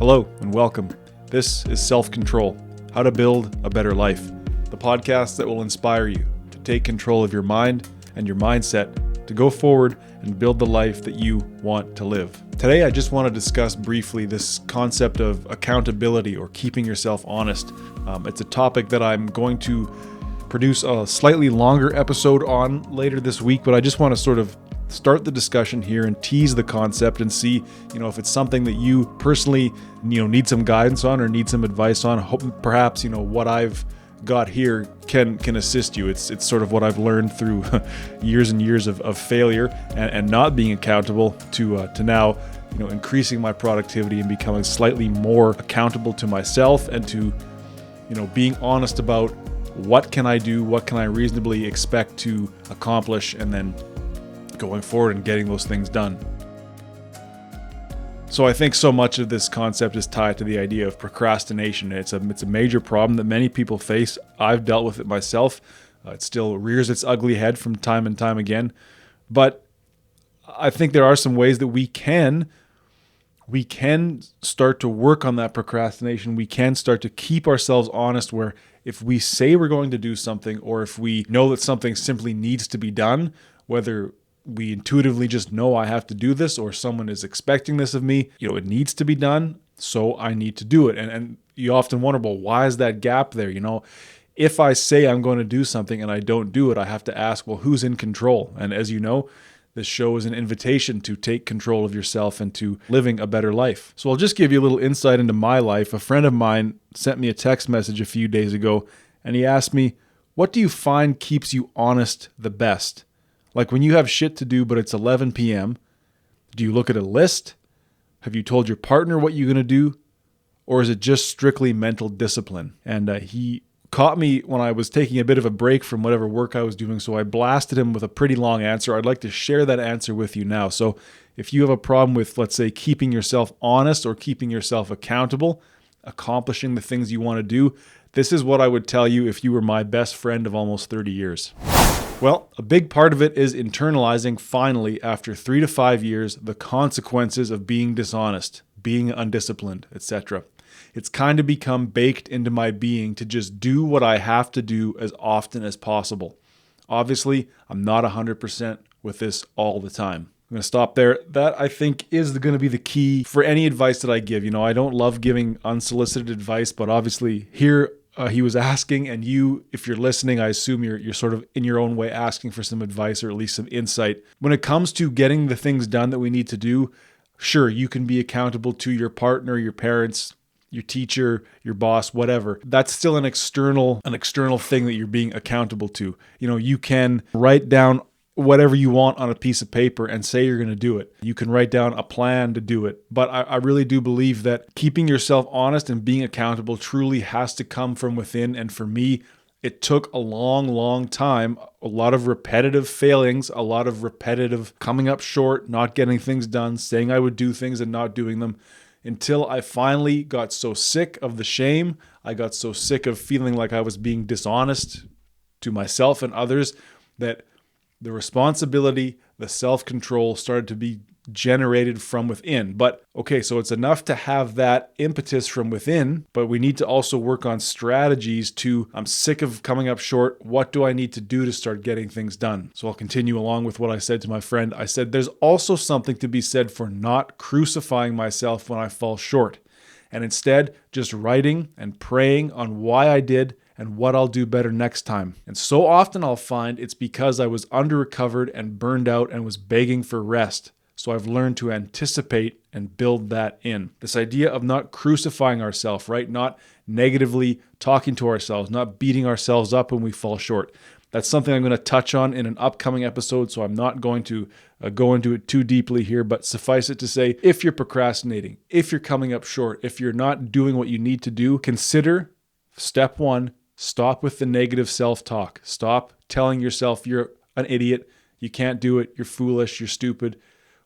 Hello and welcome. This is Self-Control, How to Build a Better Life, the podcast that will inspire you to take control of your mind and your mindset to go forward and build the life that you want to live. Today, I just want to discuss briefly this concept of accountability or keeping yourself honest. It's a topic that I'm going to produce a slightly longer episode on later this week, but I just want to sort of start the discussion here and tease the concept and see, if it's something that you personally, need some guidance on or need some advice on. Hope perhaps, what I've got here can assist you. It's sort of what I've learned through years and years of failure and not being accountable to now, increasing my productivity and becoming slightly more accountable to myself and to, being honest about what can I do, what can I reasonably expect to accomplish, and then going forward and getting those things done. So I think so much of this concept is tied to the idea of procrastination. It's a major problem that many people face. I've dealt with it myself. It still rears its ugly head from time and time again. But I think there are some ways that we can start to work on that procrastination. We can start to keep ourselves honest, where if we say we're going to do something, or if we know that something simply needs to be done, whether we intuitively just know I have to do this, or someone is expecting this of me, it needs to be done, so I need to do it. And you often wonder, well, why is that gap there? If I say I'm going to do something and I don't do it, I have to ask, well, who's in control? And as you know, this show is an invitation to take control of yourself and to living a better life. So I'll just give you a little insight into my life. A friend of mine sent me a text message a few days ago, and he asked me, what do you find keeps you honest the best? Like when you have shit to do, but it's 11 p.m., do you look at a list? Have you told your partner what you're going to do? Or is it just strictly mental discipline? And he caught me when I was taking a bit of a break from whatever work I was doing, so I blasted him with a pretty long answer. I'd like to share that answer with you now. So if you have a problem with, let's say, keeping yourself honest or keeping yourself accountable, accomplishing the things you want to do, this is what I would tell you if you were my best friend of almost 30 years. Well, a big part of it is internalizing, finally, after 3 to 5 years, the consequences of being dishonest, being undisciplined, etc. It's kind of become baked into my being to just do what I have to do as often as possible. Obviously, I'm not 100% with this all the time. I'm going to stop there. That, I think, is going to be the key for any advice that I give. I don't love giving unsolicited advice, but obviously here he was asking, and you, if you're listening, I assume you're sort of in your own way asking for some advice or at least some insight. When it comes to getting the things done that we need to do, sure, you can be accountable to your partner, your parents, your teacher, your boss, whatever. That's still an external thing that you're being accountable to. You can write down whatever you want on a piece of paper and say you're going to do it. You can write down a plan to do it. But I really do believe that keeping yourself honest and being accountable truly has to come from within. And for me, it took a long, long time, a lot of repetitive failings, a lot of repetitive coming up short, not getting things done, saying I would do things and not doing them, until I finally got so sick of the shame. I got so sick of feeling like I was being dishonest to myself and others that the responsibility, the self-control started to be generated from within. But okay, so it's enough to have that impetus from within, but we need to also work on strategies I'm sick of coming up short. What do I need to do to start getting things done? So I'll continue along with what I said to my friend. I said, there's also something to be said for not crucifying myself when I fall short, and instead just writing and praying on why I did and what I'll do better next time. And so often I'll find it's because I was under-recovered and burned out and was begging for rest. So I've learned to anticipate and build that in. This idea of not crucifying ourselves, right? Not negatively talking to ourselves, not beating ourselves up when we fall short. That's something I'm going to touch on in an upcoming episode, so I'm not going to go into it too deeply here, but suffice it to say, if you're procrastinating, if you're coming up short, if you're not doing what you need to do, consider step 1, stop with the negative self-talk. Stop telling yourself you're an idiot, you can't do it, you're foolish, you're stupid.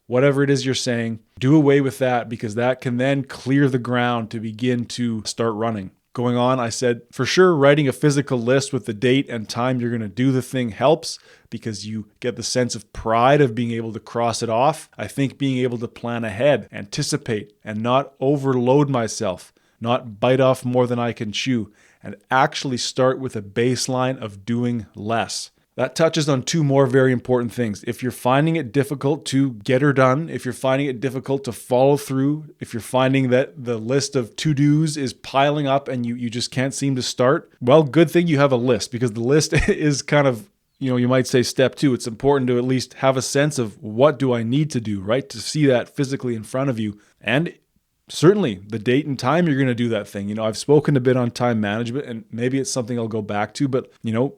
Whatever it is you're saying, do away with that, because that can then clear the ground to begin to start running. going on, I said, for sure, writing a physical list with the date and time you're going to do the thing helps because you get the sense of pride of being able to cross it off. I think being able to plan ahead, anticipate, and not overload myself, not bite off more than I can chew, and actually start with a baseline of doing less. That touches on two more very important things. If you're finding it difficult to get her done, if you're finding it difficult to follow through, if you're finding that the list of to-dos is piling up and you just can't seem to start, well, good thing you have a list, because the list is kind of, you might say step 2. It's important to at least have a sense of what do I need to do, right? To see that physically in front of you. And certainly the date and time you're going to do that thing. I've spoken a bit on time management, and maybe it's something I'll go back to, but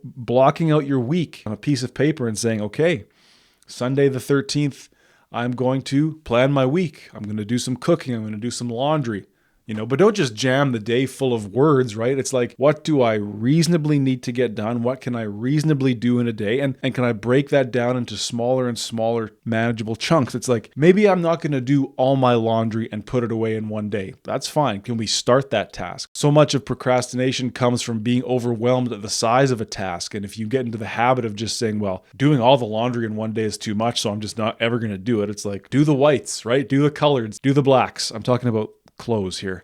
blocking out your week on a piece of paper and saying, okay, Sunday the 13th, I'm going to plan my week. I'm going to do some cooking. I'm going to do some laundry. But don't just jam the day full of words, right? It's like, what do I reasonably need to get done? What can I reasonably do in a day? And can I break that down into smaller and smaller manageable chunks? It's like, maybe I'm not going to do all my laundry and put it away in one day. That's fine. Can we start that task? So much of procrastination comes from being overwhelmed at the size of a task. And if you get into the habit of just saying, well, doing all the laundry in one day is too much, so I'm just not ever going to do it. It's like, do the whites, right? Do the coloreds, do the blacks. I'm talking about close here.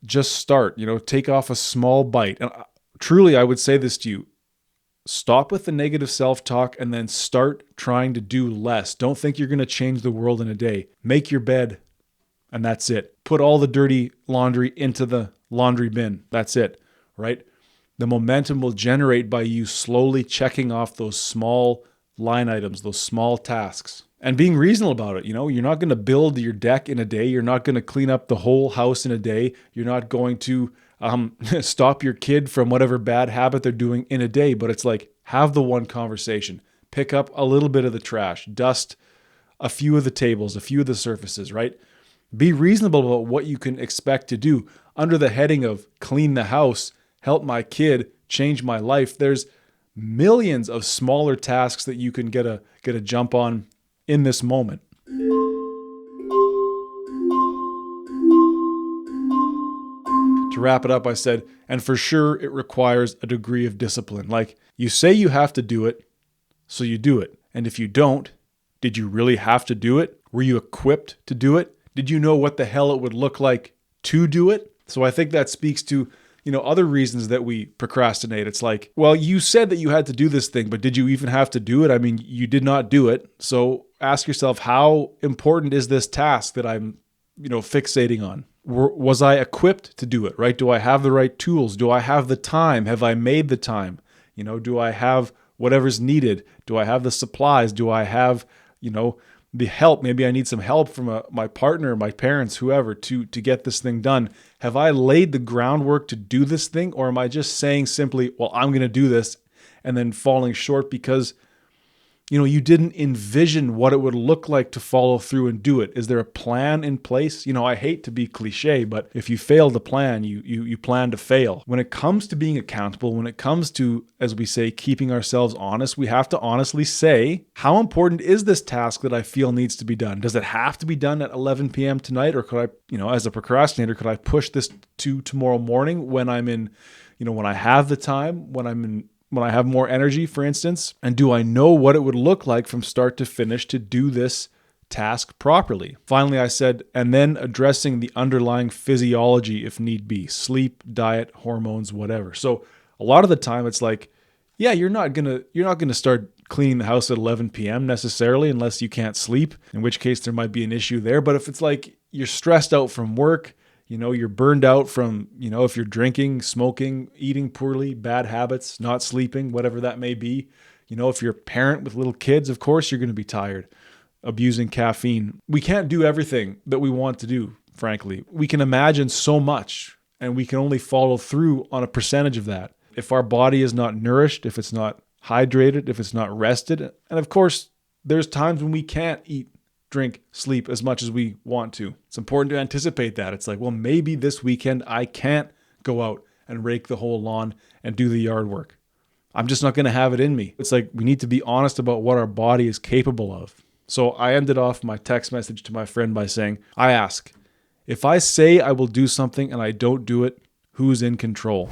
Just start, take off a small bite. And truly, I would say this to you, stop with the negative self-talk and then start trying to do less. Don't think you're going to change the world in a day. Make your bed and that's it. Put all the dirty laundry into the laundry bin. That's it, right? The momentum will generate by you slowly checking off those small line items, those small tasks. And being reasonable about it. You're not going to build your deck in a day. You're not going to clean up the whole house in a day. You're not going to stop your kid from whatever bad habit they're doing in a day. But it's like, have the one conversation. Pick up a little bit of the trash. Dust a few of the tables, a few of the surfaces, right? Be reasonable about what you can expect to do. Under the heading of clean the house, help my kid, change my life, there's millions of smaller tasks that you can get a jump on in this moment. To wrap it up, I said, and for sure it requires a degree of discipline. Like, you say you have to do it, so you do it. And if you don't, did you really have to do it? Were you equipped to do it? Did you know what the hell it would look like to do it? So I think that speaks to other reasons that we procrastinate. It's like, well, you said that you had to do this thing, but did you even have to do it? I mean, you did not do it. So ask yourself, how important is this task that I'm, fixating on? Was I equipped to do it, right? Do I have the right tools? Do I have the time? Have I made the time? Do I have whatever's needed? Do I have the supplies? Do I have, the help? Maybe I need some help from my partner, my parents, whoever, to get this thing done. Have I laid the groundwork to do this thing? Or am I just saying simply, well, I'm going to do this, and then falling short because, you didn't envision what it would look like to follow through and do it? Is there a plan in place? I hate to be cliche, but if you fail to plan, you plan to fail. When it comes to being accountable, when it comes to, as we say, keeping ourselves honest, we have to honestly say, how important is this task that I feel needs to be done? Does it have to be done at 11 p.m. tonight? Or could I, as a procrastinator, could I push this to tomorrow morning when I'm in, when I have the time, when I have more energy, for instance? And do I know what it would look like from start to finish to do this task properly? Finally, I said, and then addressing the underlying physiology if need be, sleep, diet, hormones, whatever. So a lot of the time it's like, yeah, you're not going to start cleaning the house at 11 p.m. necessarily, unless you can't sleep, in which case there might be an issue there. But if it's like you're stressed out from work, you're burned out from, if you're drinking, smoking, eating poorly, bad habits, not sleeping, whatever that may be. If you're a parent with little kids, of course you're going to be tired, abusing caffeine. We can't do everything that we want to do, frankly. We can imagine so much, and we can only follow through on a percentage of that. If our body is not nourished, if it's not hydrated, if it's not rested, and of course, there's times when we can't eat, drink, sleep as much as we want to. It's important to anticipate that. It's like, well, maybe this weekend I can't go out and rake the whole lawn and do the yard work. I'm just not going to have it in me. It's like, we need to be honest about what our body is capable of. So I ended off my text message to my friend by saying, I ask, if I say I will do something and I don't do it, who's in control.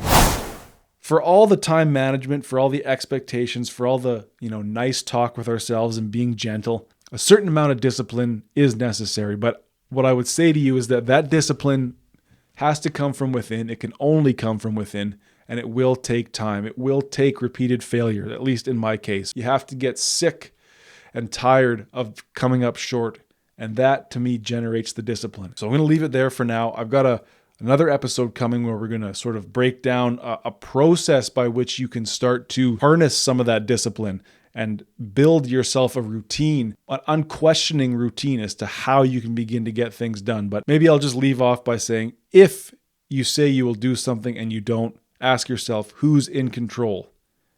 For all the time management, for all the expectations, for all the, nice talk with ourselves and being gentle, a certain amount of discipline is necessary. But what I would say to you is that discipline has to come from within. It can only come from within, and it will take time. It will take repeated failure, at least in my case. You have to get sick and tired of coming up short, and that to me generates the discipline. So I'm going to leave it there for now. I've got another episode coming where we're going to sort of break down a process by which you can start to harness some of that discipline and build yourself a routine, an unquestioning routine as to how you can begin to get things done. But maybe I'll just leave off by saying, if you say you will do something and you don't, ask yourself, who's in control?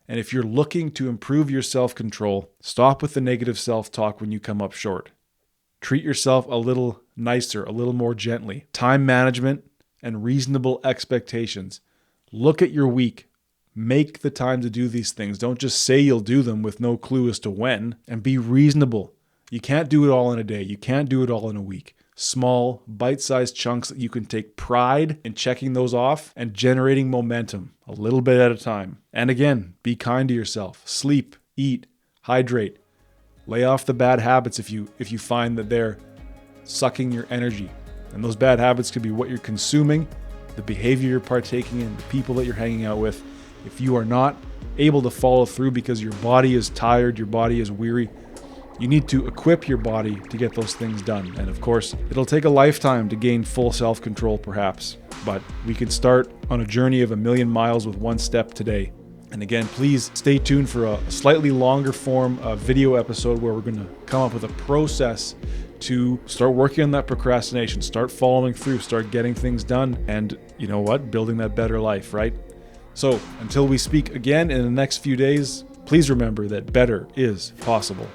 And if you're looking to improve your self-control, stop with the negative self-talk when you come up short. Treat yourself a little nicer, a little more gently. Time management and reasonable expectations. Look at your week. Make the time to do these things. Don't just say you'll do them with no clue as to when, and be reasonable. You can't do it all in a day. You can't do it all in a week. Small, bite-sized chunks that you can take pride in checking those off and generating momentum a little bit at a time. And again, be kind to yourself. Sleep, eat, hydrate. Lay off the bad habits if you find that they're sucking your energy. And those bad habits could be what you're consuming, the behavior you're partaking in, the people that you're hanging out with. If you are not able to follow through because your body is tired, your body is weary, you need to equip your body to get those things done. And of course, it'll take a lifetime to gain full self-control perhaps, but we can start on a journey of 1,000,000 miles with one step today. And again, please stay tuned for a slightly longer form video episode where we're going to come up with a process to start working on that procrastination, start following through, start getting things done, and you know what? Building that better life, right? So until we speak again in the next few days, please remember that better is possible.